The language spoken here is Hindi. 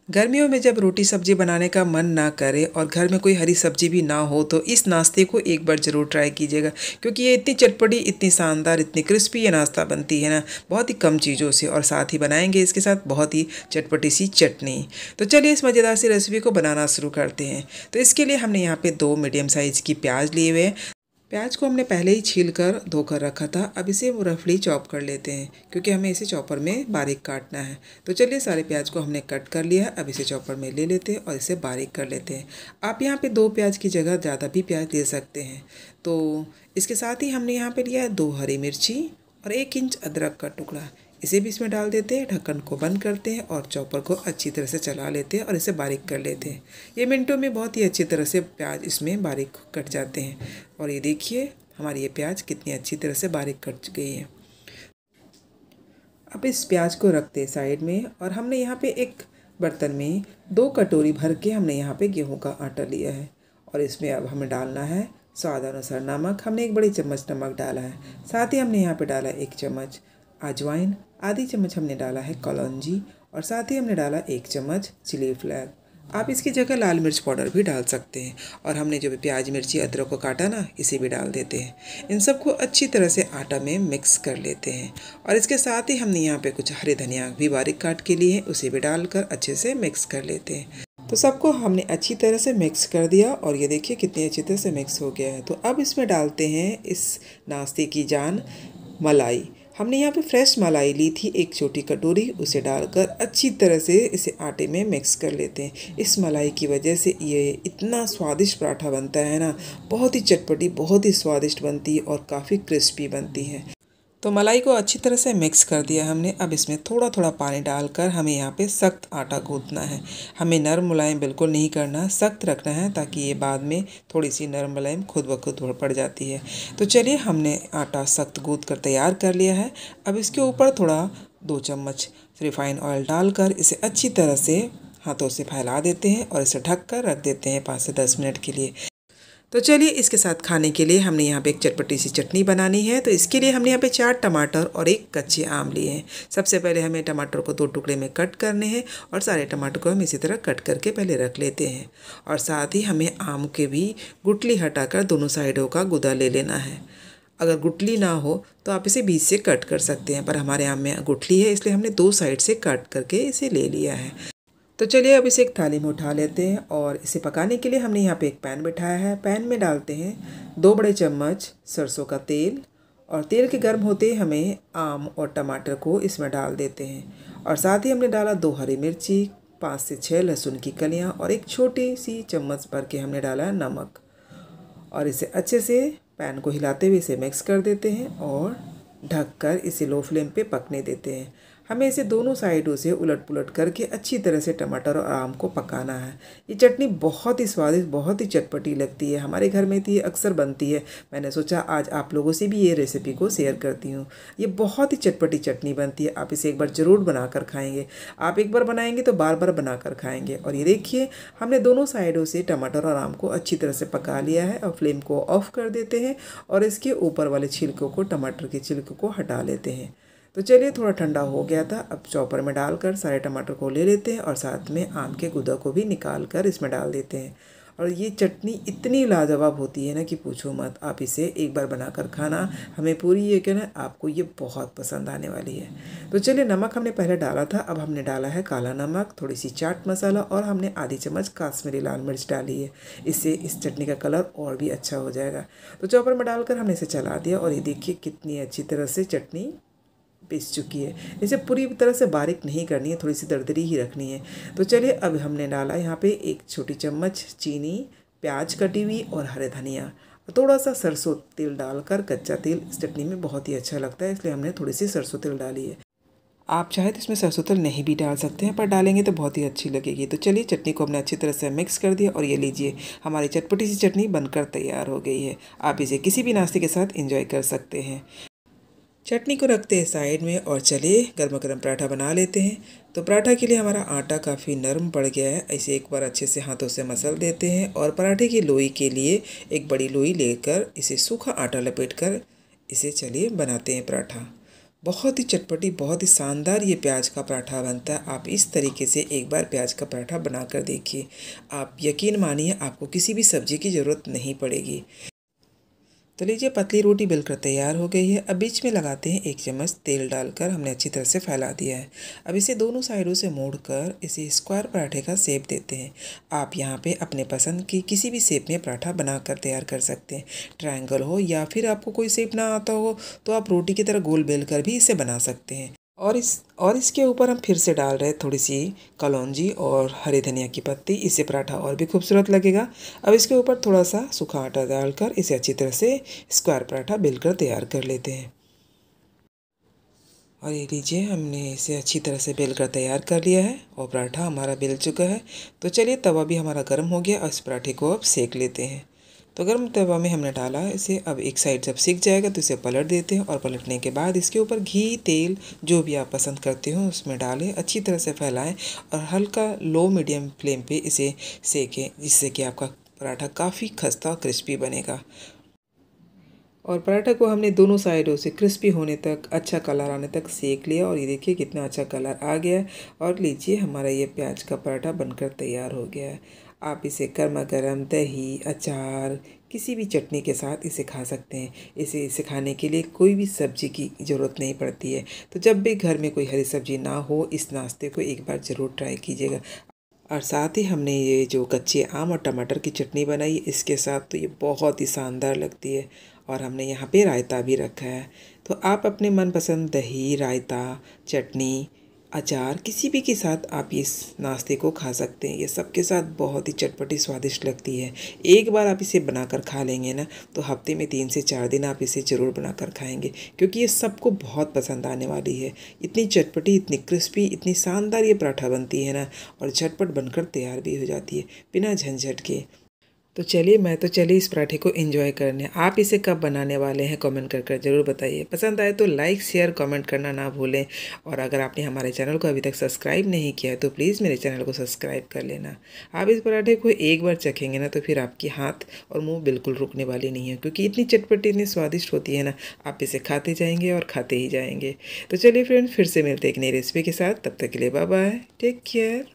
गर्मियों में जब रोटी सब्जी बनाने का मन ना करे और घर में कोई हरी सब्जी भी ना हो तो इस नाश्ते को एक बार ज़रूर ट्राई कीजिएगा, क्योंकि ये इतनी चटपटी, इतनी शानदार, इतनी क्रिस्पी ये नाश्ता बनती है ना, बहुत ही कम चीज़ों से। और साथ ही बनाएंगे इसके साथ बहुत ही चटपटी सी चटनी। तो चलिए इस मज़ेदार सी रेसिपी को बनाना शुरू करते हैं। तो इसके लिए हमने यहाँ पे 2 मीडियम साइज़ की प्याज लिए हुए हैं। प्याज को हमने पहले ही छील कर धोकर रखा था। अब इसे रफली चॉप कर लेते हैं, क्योंकि हमें इसे चॉपर में बारीक काटना है। तो चलिए सारे प्याज को हमने कट कर लिया है। अब इसे चॉपर में ले लेते हैं और इसे बारीक कर लेते हैं। आप यहाँ पे 2 प्याज की जगह ज़्यादा भी प्याज ले सकते हैं। तो इसके साथ ही हमने यहाँ पे लिया है 2 हरी मिर्ची और 1 इंच अदरक का टुकड़ा। इसे भी इसमें डाल देते हैं, ढक्कन को बंद करते हैं और चॉपर को अच्छी तरह से चला लेते हैं और इसे बारीक कर लेते हैं। ये मिनटों में बहुत ही अच्छी तरह से प्याज इसमें बारीक कट जाते हैं। और ये देखिए हमारी ये प्याज कितनी अच्छी तरह से बारीक कट गई है। अब इस प्याज को रखते हैं साइड में और हमने यहाँ पे एक बर्तन में 2 कटोरी भर के हमने यहाँ पे गेहूं का आटा लिया है। और इसमें अब हमें डालना है स्वाद अनुसार नमक। हमने 1 बड़ी चम्मच नमक डाला है। साथ ही हमने यहाँ पे डाला 1 चम्मच अजवाइन, आधी चम्मच हमने डाला है कलौंजी और साथ ही हमने डाला 1 चम्मच चिली फ्लेक्स। आप इसकी जगह लाल मिर्च पाउडर भी डाल सकते हैं। और हमने जो भी प्याज मिर्ची अदरक को काटा ना, इसे भी डाल देते हैं। इन सबको अच्छी तरह से आटा में मिक्स कर लेते हैं। और इसके साथ ही हमने यहाँ पे कुछ हरे धनिया भी बारीक काट के लिए उसे भी डालकर अच्छे से मिक्स कर लेते हैं। तो सबको हमने अच्छी तरह से मिक्स कर दिया और ये देखिए कितनी अच्छी तरह से मिक्स हो गया है। तो अब इसमें डालते हैं इस नाश्ते की जान मलाई। हमने यहाँ पे फ्रेश मलाई ली थी 1 छोटी कटोरी, उसे डालकर अच्छी तरह से इसे आटे में मिक्स कर लेते हैं। इस मलाई की वजह से ये इतना स्वादिष्ट पराठा बनता है ना, बहुत ही चटपटी, बहुत ही स्वादिष्ट बनती है और काफ़ी क्रिस्पी बनती है। तो मलाई को अच्छी तरह से मिक्स कर दिया हमने। अब इसमें थोड़ा थोड़ा पानी डालकर हमें यहाँ पे सख्त आटा गूंथना है। हमें नरम मुलायम बिल्कुल नहीं करना, सख्त रखना है, ताकि ये बाद में थोड़ी सी नरम मुलायम खुद ब खुद पड़ जाती है। तो चलिए हमने आटा सख्त गूंथ कर तैयार कर लिया है। अब इसके ऊपर थोड़ा 2 चम्मच रिफाइंड ऑयल डालकर इसे अच्छी तरह से हाथों से फैला देते हैं और इसे ढक कर रख देते हैं 5 से 10 मिनट के लिए। तो चलिए इसके साथ खाने के लिए हमने यहाँ पे एक चटपटी सी चटनी बनानी है। तो इसके लिए हमने यहाँ पे 4 टमाटर और 1 कच्चे आम लिए हैं। सबसे पहले हमें टमाटर को 2 टुकड़े में कट करने हैं और सारे टमाटर को हम इसी तरह कट करके पहले रख लेते हैं। और साथ ही हमें आम के भी गुठली हटाकर दोनों साइडों का गुदा ले लेना है। अगर गुठली ना हो तो आप इसे बीच से कट कर सकते हैं, पर हमारे आम में गुठली है इसलिए हमने 2 साइड से कट करके इसे ले लिया है। तो चलिए अब इसे एक थाली में उठा लेते हैं और इसे पकाने के लिए हमने यहाँ पे एक पैन बिठाया है। पैन में डालते हैं 2 बड़े चम्मच सरसों का तेल और तेल के गर्म होते ही हमें आम और टमाटर को इसमें डाल देते हैं। और साथ ही हमने डाला 2 हरी मिर्ची, 5 से 6 लहसुन की कलियाँ और 1 छोटी सी चम्मच भर के हमने डाला है नमक। और इसे अच्छे से पैन को हिलाते हुए इसे मिक्स कर देते हैं और ढककर इसे लो फ्लेम पे पकने देते हैं। हमें इसे दोनों साइडों से उलट पुलट करके अच्छी तरह से टमाटर और आम को पकाना है। ये चटनी बहुत ही स्वादिष्ट, बहुत ही चटपटी लगती है। हमारे घर में तो ये अक्सर बनती है। मैंने सोचा आज आप लोगों से भी ये रेसिपी को शेयर करती हूँ। ये बहुत ही चटपटी चटनी बनती है। आप इसे एक बार ज़रूर बनाकर खाएंगे। आप एक बार बनाएंगे तो बार बार बनाकर खाएंगे। और ये देखिए हमने दोनों साइडों से टमाटर और आम को अच्छी तरह से पका लिया है। और फ्लेम को ऑफ कर देते हैं और इसके ऊपर वाले छिलकों को, टमाटर के छिलकों को हटा लेते हैं। तो चलिए थोड़ा ठंडा हो गया था। अब चॉपर में डालकर सारे टमाटर को ले लेते हैं और साथ में आम के गुदा को भी निकाल कर इसमें डाल देते हैं। और ये चटनी इतनी लाजवाब होती है ना कि पूछो मत। आप इसे एक बार बनाकर खाना, हमें पूरी ये कहना आपको ये बहुत पसंद आने वाली है। तो चलिए नमक हमने पहले डाला था, अब हमने डाला है काला नमक, थोड़ी सी चाट मसाला और हमने आधी चम्मच काश्मीरी लाल मिर्च डाली है। इससे इस चटनी का कलर और भी अच्छा हो जाएगा। तो चॉपर में डालकर हमने इसे चला दिया और ये देखिए कितनी अच्छी तरह से चटनी पीस चुकी है। इसे पूरी तरह से बारीक नहीं करनी है, थोड़ी सी दरदरी ही रखनी है। तो चलिए अब हमने डाला यहाँ पे 1 छोटी चम्मच चीनी, प्याज कटी हुई और हरे धनिया, थोड़ा सा सरसों तेल डालकर। कच्चा तेल इस चटनी में बहुत ही अच्छा लगता है, इसलिए हमने थोड़ी सी सरसों तेल डाली है। आप चाहे तो इसमें सरसों तेल नहीं भी डाल सकते हैं, पर डालेंगे तो बहुत ही अच्छी लगेगी। तो चलिए चटनी को हमने अच्छी तरह से मिक्स कर दिया और ये लीजिए हमारी चटपटी सी चटनी बनकर तैयार हो गई है। आप इसे किसी भी नाश्ते के साथ एंजॉय कर सकते हैं। चटनी को रखते हैं साइड में और चलिए गर्मा गर्म पराठा बना लेते हैं। तो पराठा के लिए हमारा आटा काफ़ी नरम पड़ गया है। इसे एक बार अच्छे से हाथों से मसल देते हैं और पराठे की लोई के लिए एक बड़ी लोई लेकर इसे सूखा आटा लपेट कर इसे चलिए बनाते हैं पराठा। बहुत ही चटपटी, बहुत ही शानदार ये प्याज का पराठा बनता है। आप इस तरीके से एक बार प्याज का पराठा बना कर देखिए, आप यकीन मानिए आपको किसी भी सब्ज़ी की ज़रूरत नहीं पड़ेगी। तो लीजिए पतली रोटी बिल्कुल तैयार हो गई है। अब बीच में लगाते हैं 1 चम्मच तेल डालकर हमने अच्छी तरह से फैला दिया है। अब इसे दोनों साइडों से मोड़कर इसे स्क्वायर पराठे का शेप देते हैं। आप यहाँ पे अपने पसंद की किसी भी शेप में पराठा बनाकर तैयार कर सकते हैं। ट्रायंगल हो या फिर आपको कोई शेप ना आता हो तो आप रोटी की तरह गोल बेल कर भी इसे बना सकते हैं। और इसके ऊपर हम फिर से डाल रहे हैं थोड़ी सी कलौंजी और हरी धनिया की पत्ती। इससे पराठा और भी खूबसूरत लगेगा। अब इसके ऊपर थोड़ा सा सूखा आटा डालकर इसे अच्छी तरह से स्क्वायर पराठा बेलकर तैयार कर लेते हैं। और ये लीजिए हमने इसे अच्छी तरह से बेल कर तैयार कर लिया है और पराठा हमारा बेल चुका है। तो चलिए तवा भी हमारा गर्म हो गया और इस पराठे को अब सेक लेते हैं। तो गर्म तवा में हमने डाला है इसे। अब एक साइड जब सिक जाएगा तो इसे पलट देते हैं और पलटने के बाद इसके ऊपर घी तेल जो भी आप पसंद करते हो उसमें डालें, अच्छी तरह से फैलाएं और हल्का लो मीडियम फ्लेम पे इसे सेकें, जिससे कि आपका पराठा काफ़ी खस्ता और क्रिस्पी बनेगा। और पराठा को हमने दोनों साइडों से क्रिस्पी होने तक, अच्छा कलर आने तक सेक लिया और ये देखिए कितना अच्छा कलर आ गया है। और लीजिए हमारा ये प्याज का पराठा बनकर तैयार हो गया है। आप इसे गर्मा गर्म दही, अचार, किसी भी चटनी के साथ इसे खा सकते हैं। इसे खाने के लिए कोई भी सब्ज़ी की ज़रूरत नहीं पड़ती है। तो जब भी घर में कोई हरी सब्ज़ी ना हो, इस नाश्ते को एक बार ज़रूर ट्राई कीजिएगा। और साथ ही हमने ये जो कच्चे आम और टमाटर की चटनी बनाई है इसके साथ, तो ये बहुत ही शानदार लगती है। और हमने यहाँ पे रायता भी रखा है। तो आप अपने मनपसंद दही, रायता, चटनी, अचार किसी भी के साथ आप इस नाश्ते को खा सकते हैं। ये सबके साथ बहुत ही चटपटी स्वादिष्ट लगती है। एक बार आप इसे बनाकर खा लेंगे ना तो हफ्ते में 3 से 4 दिन आप इसे ज़रूर बनाकर खाएंगे, क्योंकि ये सबको बहुत पसंद आने वाली है। इतनी चटपटी, इतनी क्रिस्पी, इतनी शानदार ये पराठा बनती है ना, और झटपट बनकर तैयार भी हो जाती है बिना झंझट के। तो चलिए इस पराठे को एंजॉय करने। आप इसे कब बनाने वाले हैं कमेंट कर ज़रूर बताइए। पसंद आए तो लाइक शेयर कमेंट करना ना भूलें। और अगर आपने हमारे चैनल को अभी तक सब्सक्राइब नहीं किया है तो प्लीज़ मेरे चैनल को सब्सक्राइब कर लेना। आप इस पराठे को एक बार चखेंगे ना तो फिर आपकी हाथ और मुँह बिल्कुल रुकने वाली नहीं है, क्योंकि इतनी चटपटी, इतनी स्वादिष्ट होती है ना। आप इसे खाते जाएंगे और खाते ही जाएंगे। तो चलिए फ्रेंड्स, फिर से मिलते हैं एक नई रेसिपी के साथ। तब तक के लिए बाय बाय, टेक केयर।